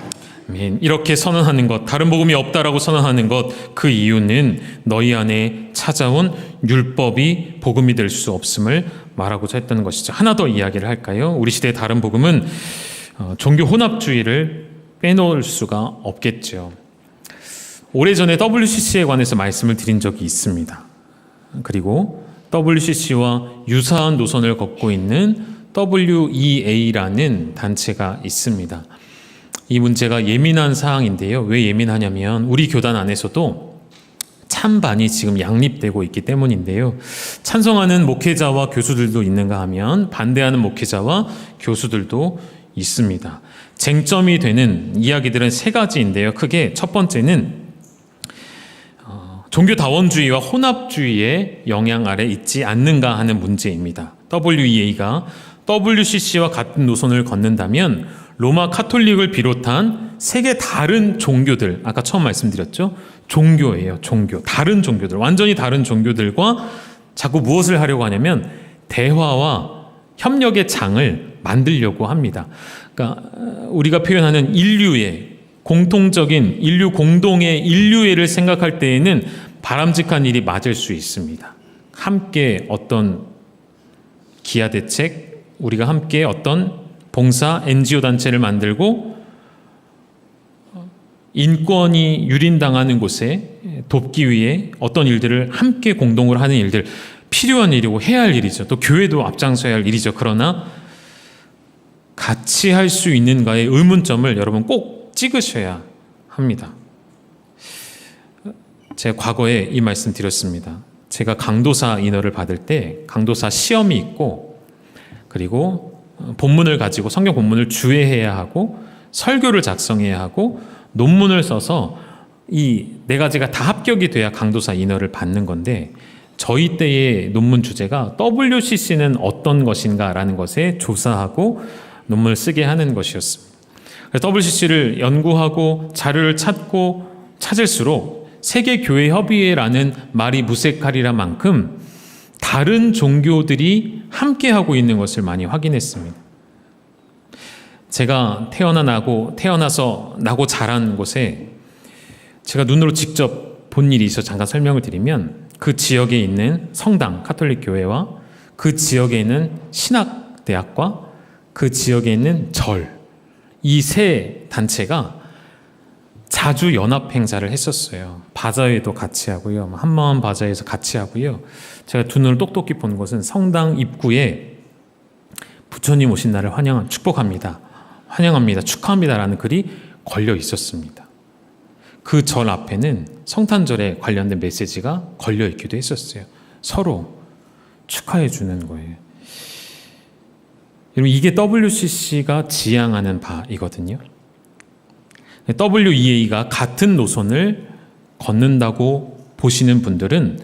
아멘. 이렇게 선언하는 것, 다른 복음이 없다라고 선언하는 것, 그 이유는 너희 안에 찾아온 율법이 복음이 될 수 없음을 말하고자 했다는 것이죠. 하나 더 이야기를 할까요? 우리 시대의 다른 복음은 종교 혼합주의를 빼놓을 수가 없겠죠. 오래전에 WCC에 관해서 말씀을 드린 적이 있습니다. 그리고 WCC와 유사한 노선을 걷고 있는 WEA라는 단체가 있습니다. 이 문제가 예민한 사항인데요. 왜 예민하냐면 우리 교단 안에서도 찬반이 지금 양립되고 있기 때문인데요. 찬성하는 목회자와 교수들도 있는가 하면 반대하는 목회자와 교수들도 있습니다. 쟁점이 되는 이야기들은 세 가지인데요. 크게 첫 번째는 종교다원주의와 혼합주의의 영향 아래 있지 않는가 하는 문제입니다. WEA가 WCC와 같은 노선을 걷는다면 로마 카톨릭을 비롯한 세계 다른 종교들, 아까 처음 말씀드렸죠? 종교예요. 종교. 다른 종교들, 완전히 다른 종교들과 자꾸 무엇을 하려고 하냐면 대화와 협력의 장을 만들려고 합니다. 그러니까 우리가 표현하는 인류의 공통적인 인류 공동의 인류애를 생각할 때에는 바람직한 일이 맞을 수 있습니다. 함께 어떤 기아 대책, 우리가 함께 어떤 봉사 NGO 단체를 만들고 인권이 유린당하는 곳에 돕기 위해 어떤 일들을 함께 공동으로 하는 일들, 필요한 일이고 해야 할 일이죠. 또 교회도 앞장서야 할 일이죠. 그러나 같이 할 수 있는가의 의문점을 여러분 꼭 찍으셔야 합니다. 제가 과거에 이 말씀 드렸습니다. 제가 강도사 인허를 받을 때 강도사 시험이 있고 그리고 본문을 가지고 성경 본문을 주해해야 하고 설교를 작성해야 하고 논문을 써서 이 네 가지가 다 합격이 돼야 강도사 인허를 받는 건데 저희 때의 논문 주제가 WCC는 어떤 것인가 라는 것에 조사하고 논문을 쓰게 하는 것이었습니다. WCC를 연구하고 자료를 찾을수록 세계교회협의회라는 말이 무색하리라 만큼 다른 종교들이 함께하고 있는 것을 많이 확인했습니다. 제가 태어나서 나고 자란 곳에 제가 눈으로 직접 본 일이 있어 잠깐 설명을 드리면, 그 지역에 있는 성당, 카톨릭 교회와 그 지역에 있는 신학대학과 그 지역에 있는 절, 이 세 단체가 자주 연합 행사를 했었어요. 바자회도 같이 하고요. 한마음 바자회에서 같이 하고요. 제가 두 눈을 똑똑히 본 것은 성당 입구에 부처님 오신 날을 축복합니다. 환영합니다. 축하합니다라는 글이 걸려 있었습니다. 그 절 앞에는 성탄절에 관련된 메시지가 걸려 있기도 했었어요. 서로 축하해 주는 거예요. 여러분, 이게 WCC가 지향하는 바이거든요. WEA가 같은 노선을 걷는다고 보시는 분들은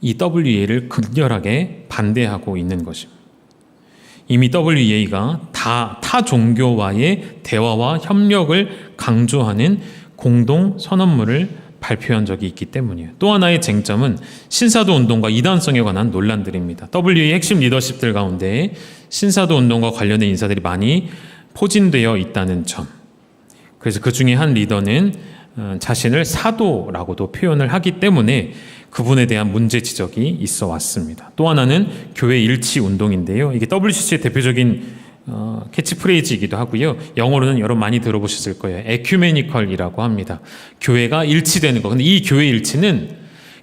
이 WEA를 극렬하게 반대하고 있는 것입니다. 이미 WEA가 타 종교와의 대화와 협력을 강조하는 공동 선언문을 발표한 적이 있기 때문이에요. 또 하나의 쟁점은 신사도 운동과 이단성에 관한 논란들입니다. WEA 핵심 리더십들 가운데 신사도 운동과 관련된 인사들이 많이 포진되어 있다는 점. 그래서 그 중에 한 리더는 자신을 사도라고도 표현을 하기 때문에 그분에 대한 문제 지적이 있어 왔습니다. 또 하나는 교회 일치 운동인데요. 이게 WCC의 대표적인 캐치프레이즈이기도 하고요. 영어로는 여러분 많이 들어보셨을 거예요. 에큐메니컬이라고 합니다. 교회가 일치되는 거. 근데 이 교회 일치는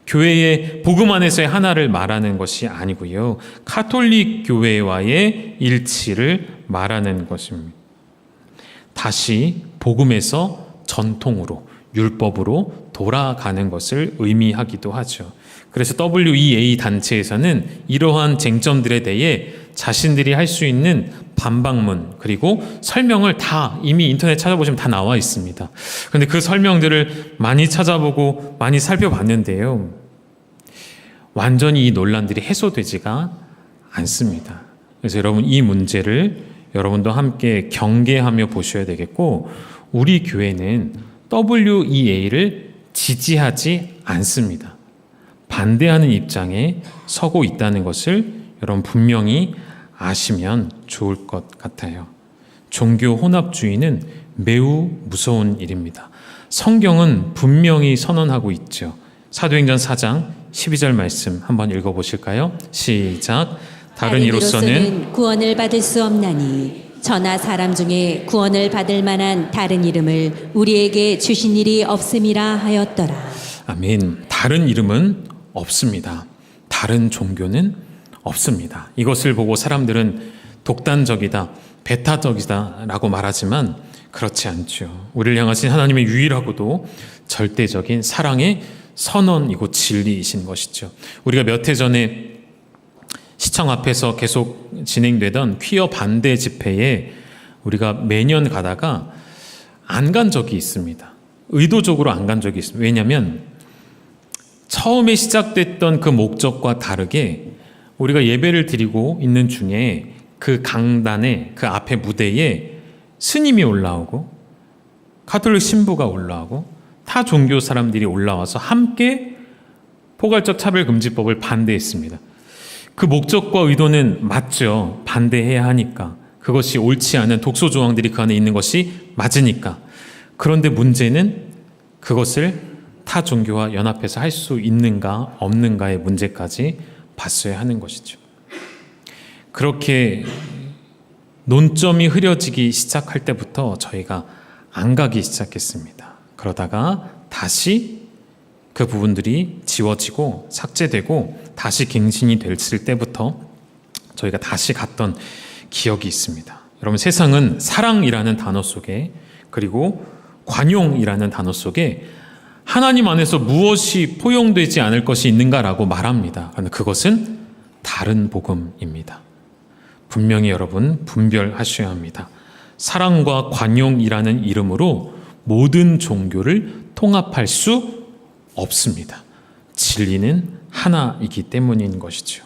교회의 복음 안에서의 하나를 말하는 것이 아니고요. 카톨릭 교회와의 일치를 말하는 것입니다. 다시 복음에서 전통으로, 율법으로 돌아가는 것을 의미하기도 하죠. 그래서 WEA 단체에서는 이러한 쟁점들에 대해 자신들이 할 수 있는 반박문 그리고 설명을 다 이미 인터넷 찾아보시면 다 나와 있습니다. 그런데 그 설명들을 많이 찾아보고 많이 살펴봤는데요, 완전히 이 논란들이 해소되지가 않습니다. 그래서 여러분, 이 문제를 여러분도 함께 경계하며 보셔야 되겠고, 우리 교회는 WEA를 지지하지 않습니다. 반대하는 입장에 서고 있다는 것을 여러분 분명히 아시면 좋을 것 같아요. 종교 혼합주의는 매우 무서운 일입니다. 성경은 분명히 선언하고 있죠. 사도행전 4장 12절 말씀 한번 읽어보실까요? 시작. 다른 이로서는 구원을 받을 수 없나니 저나 사람 중에 구원을 받을 만한 다른 이름을 우리에게 주신 일이 없음이라 하였더라. 아멘. 다른 이름은 없습니다. 다른 종교는 없습니다. 이것을 보고 사람들은 독단적이다, 배타적이다 라고 말하지만 그렇지 않죠. 우리를 향하신 하나님의 유일하고도 절대적인 사랑의 선언이고 진리이신 것이죠. 우리가 몇 해 전에 시청 앞에서 계속 진행되던 퀴어 반대 집회에 우리가 매년 가다가 안 간 적이 있습니다. 의도적으로 안 간 적이 있습니다. 왜냐하면 처음에 시작됐던 그 목적과 다르게 우리가 예배를 드리고 있는 중에 그 강단에, 그 앞에 무대에 스님이 올라오고 카톨릭 신부가 올라오고 타 종교 사람들이 올라와서 함께 포괄적 차별금지법을 반대했습니다. 그 목적과 의도는 맞죠. 반대해야 하니까. 그것이 옳지 않은 독소 조항들이 그 안에 있는 것이 맞으니까. 그런데 문제는 그것을 타 종교와 연합해서 할 수 있는가 없는가의 문제까지 봤어야 하는 것이죠. 그렇게 논점이 흐려지기 시작할 때부터 저희가 안 가기 시작했습니다. 그러다가 다시 그 부분들이 지워지고 삭제되고 다시 갱신이 됐을 때부터 저희가 다시 갔던 기억이 있습니다. 여러분, 세상은 사랑이라는 단어 속에 그리고 관용이라는 단어 속에 하나님 안에서 무엇이 포용되지 않을 것이 있는가라고 말합니다. 그런데 그것은 다른 복음입니다. 분명히 여러분 분별하셔야 합니다. 사랑과 관용이라는 이름으로 모든 종교를 통합할 수 없습니다. 진리는 하나이기 때문인 것이죠.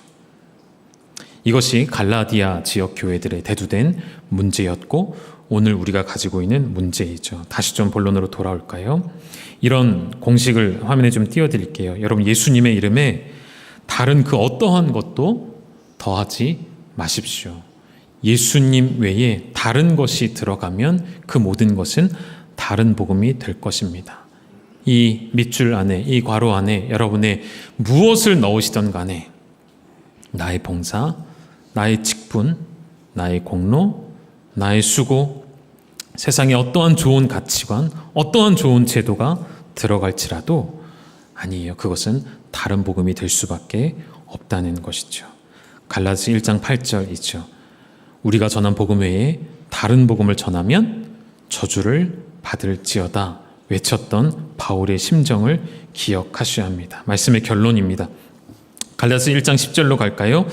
이것이 갈라디아 지역 교회들의 대두된 문제였고 오늘 우리가 가지고 있는 문제이죠. 다시 좀 본론으로 돌아올까요? 이런 공식을 화면에 좀 띄워드릴게요. 여러분, 예수님의 이름에 다른 그 어떠한 것도 더하지 마십시오. 예수님 외에 다른 것이 들어가면 그 모든 것은 다른 복음이 될 것입니다. 이 밑줄 안에, 이 괄호 안에 여러분의 무엇을 넣으시던 간에 나의 봉사, 나의 직분, 나의 공로, 나의 수고, 세상에 어떠한 좋은 가치관, 어떠한 좋은 제도가 들어갈지라도 아니에요. 그것은 다른 복음이 될 수밖에 없다는 것이죠. 갈라디아 1장 8절이죠. 우리가 전한 복음 외에 다른 복음을 전하면 저주를 받을지어다 외쳤던 바울의 심정을 기억하셔야 합니다. 말씀의 결론입니다. 갈라디아 1장 10절로 갈까요?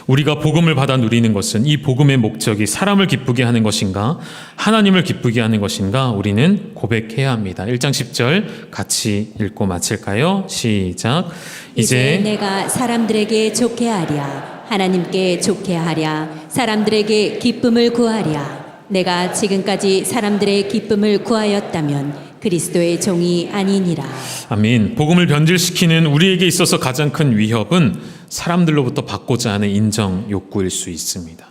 우리가 복음을 받아 누리는 것은 이 복음의 목적이 사람을 기쁘게 하는 것인가 하나님을 기쁘게 하는 것인가 우리는 고백해야 합니다. 1장 10절 같이 읽고 마칠까요? 시작. 이제 내가 사람들에게 좋게 하랴 하나님께 좋게 하랴 사람들에게 기쁨을 구하랴. 내가 지금까지 사람들의 기쁨을 구하였다면 그리스도의 종이 아니니라. 아멘. 복음을 변질시키는 우리에게 있어서 가장 큰 위협은 사람들로부터 받고자 하는 인정 욕구일 수 있습니다.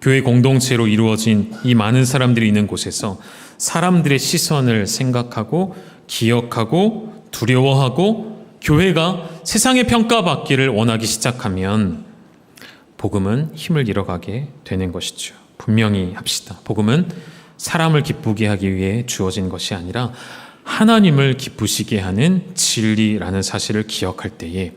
교회 공동체로 이루어진 이 많은 사람들이 있는 곳에서 사람들의 시선을 생각하고 기억하고 두려워하고 교회가 세상의 평가받기를 원하기 시작하면 복음은 힘을 잃어가게 되는 것이죠. 분명히 합시다. 복음은 사람을 기쁘게 하기 위해 주어진 것이 아니라 하나님을 기쁘시게 하는 진리라는 사실을 기억할 때에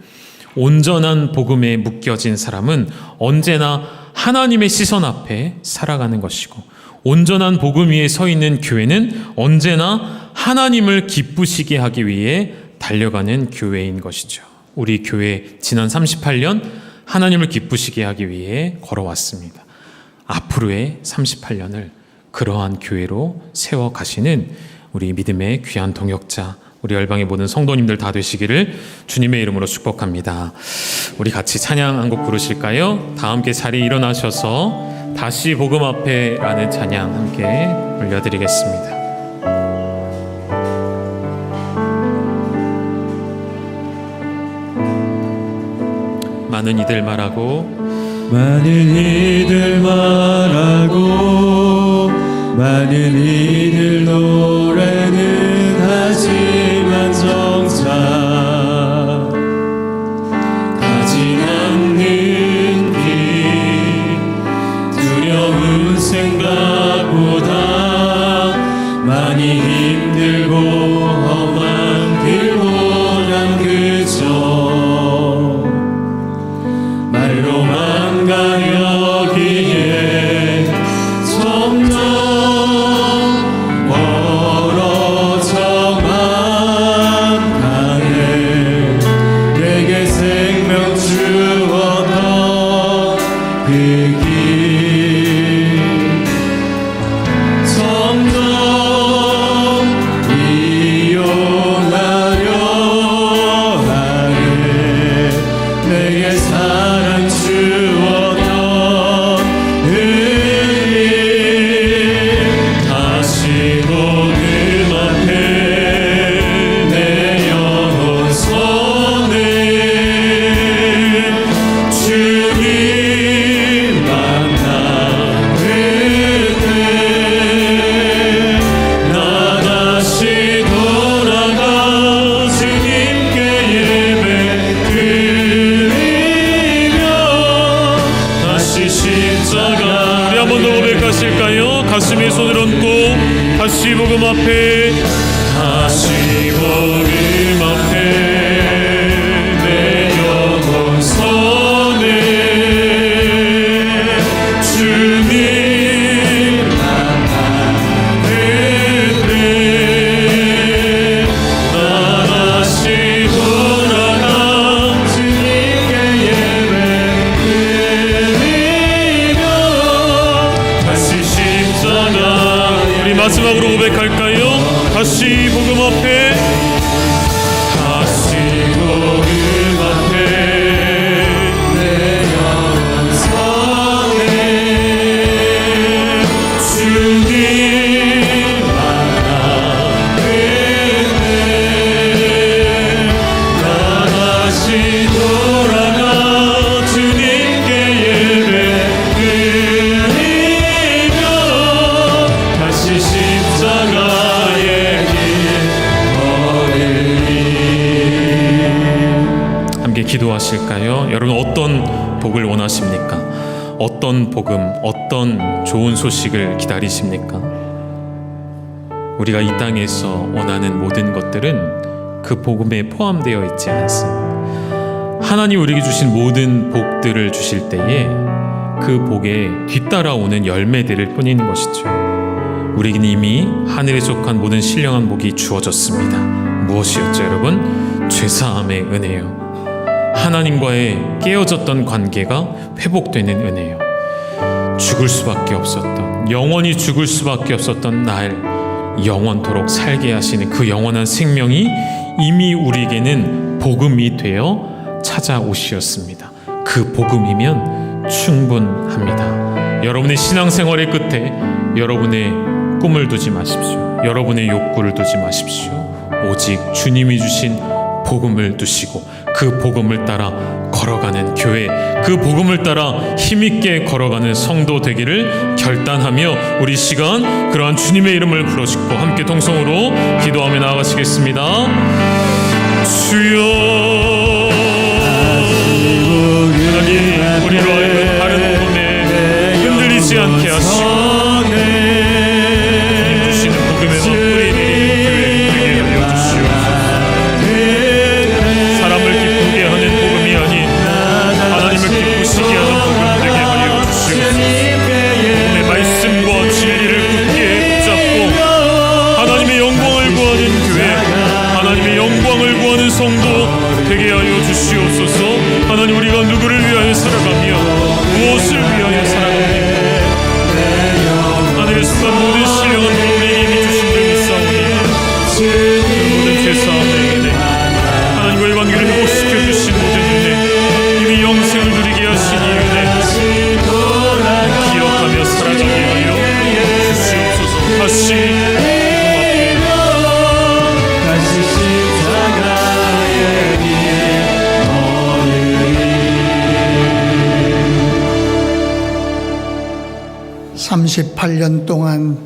온전한 복음에 묶여진 사람은 언제나 하나님의 시선 앞에 살아가는 것이고 온전한 복음 위에 서 있는 교회는 언제나 하나님을 기쁘시게 하기 위해 달려가는 교회인 것이죠. 우리 교회 지난 38년 하나님을 기쁘시게 하기 위해 걸어왔습니다. 앞으로의 38년을 그러한 교회로 세워가시는 우리 믿음의 귀한 동역자, 우리 열방의 모든 성도님들 다 되시기를 주님의 이름으로 축복합니다. 우리 같이 찬양 한 곡 부르실까요? 다 함께 자리에 일어나셔서 다시 복음 앞에 라는 찬양 함께 올려드리겠습니다. 많은 이들 말하고 많은 이들 노래는 하지만 정작 가지 않는 길 두려운 생각보다 많이 힘들고 험한 길보단 그저 말로만 가려기에 점점 멀어져만 가네. 내게 생명 주었던 그 길 점점 이용하려 하네. 내게 사랑 주었던 다시 복음 앞에 내 영혼 손에 주님 만나 그때 나 다시 돌아가 주님께 예배 드리며 다시 십자가 우리 한 번 더 고백하실까요? 가슴에 손을 얹고 다시 복음 앞에 내 영혼 손에 주님 만나 그때 나 다시 돌아가 주님께 예배 드리며 다시 십자가 우리 마지막으로 고백할까요? 다시 복음 앞에 복을 원하십니까? 어떤 복음, 어떤 좋은 소식을 기다리십니까? 우리가 이 땅에서 원하는 모든 것들은 그 복음에 포함되어 있지 않습니다. 하나님 우리에게 주신 모든 복들을 주실 때에 그 복에 뒤따라오는 열매들을 뿐인 것이죠. 우리에게는 이미 하늘에 속한 모든 신령한 복이 주어졌습니다. 무엇이었죠, 여러분? 죄사함의 은혜요. 하나님과의 깨어졌던 관계가 회복되는 은혜요. 죽을 수밖에 없었던, 영원히 죽을 수밖에 없었던 날 영원토록 살게 하시는 그 영원한 생명이 이미 우리에게는 복음이 되어 찾아오시었습니다. 그 복음이면 충분합니다. 여러분의 신앙생활의 끝에 여러분의 꿈을 두지 마십시오. 여러분의 욕구를 두지 마십시오. 오직 주님이 주신 복음을 두시고 그 복음을 따라 걸어가는 교회, 그 복음을 따라 힘있게 걸어가는 성도 되기를 결단하며 우리 시간 그러한 주님의 이름을 부르짖고 함께 동성으로 기도하며 나아가시겠습니다. 주여, 하나님 우리로 하여금 바른 복음에 흔들리지 않게 하시고 주님 주시는 복음의 뿌리 내리는 교회 되게 하여 주시옵소서. 사람을 기쁘게 하는 복음이 아닌 하나님을 기쁘시게 하는 복음 되게 하여 주시옵소서. 복음의 말씀과 진리를 굳게 붙잡고 하나님의 영광을 구하는 교회, 하나님의 영광을 구하는 성도 되게 하여 주시옵소서. 하나님 우리가 누구를 위하여 살아가며 무엇을 위하여 살아갑니까? 하늘에 속한 모든 신령한 복을 우리에게 이미 주신 줄 믿사오니 그 모든 죄사함의 은혜, 하나님과의 관계를 회복시켜 주신 모든 은혜, 이미 영생을 누리게 하신 이 은혜 기억하며 살아가게 하여 주시옵소서. 다시 그 38년 동안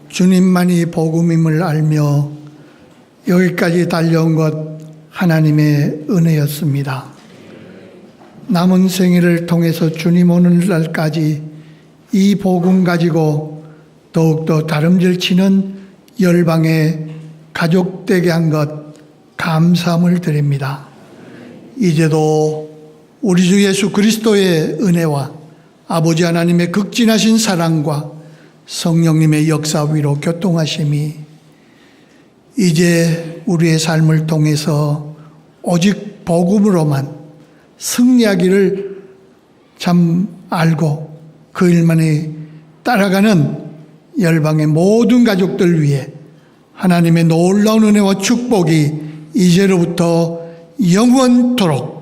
주님만이 복음임을 알며 여기까지 달려온 것 하나님의 은혜였습니다. 남은 생애를 통해서 주님 오는 날까지 이 복음 가지고 더욱더 다름질치는 열방의 가족 되게 한 것 감사함을 드립니다. 이제도 우리 주 예수 그리스도의 은혜와 아버지 하나님의 극진하신 사랑과 성령님의 역사 위로 교통하심이 이제 우리의 삶을 통해서 오직 복음으로만 승리하기를 참 알고 그 일만이 따라가는 열방의 모든 가족들 위해 하나님의 놀라운 은혜와 축복이 이제로부터 영원토록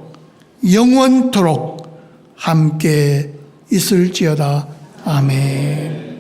함께 있을지어다. 아멘.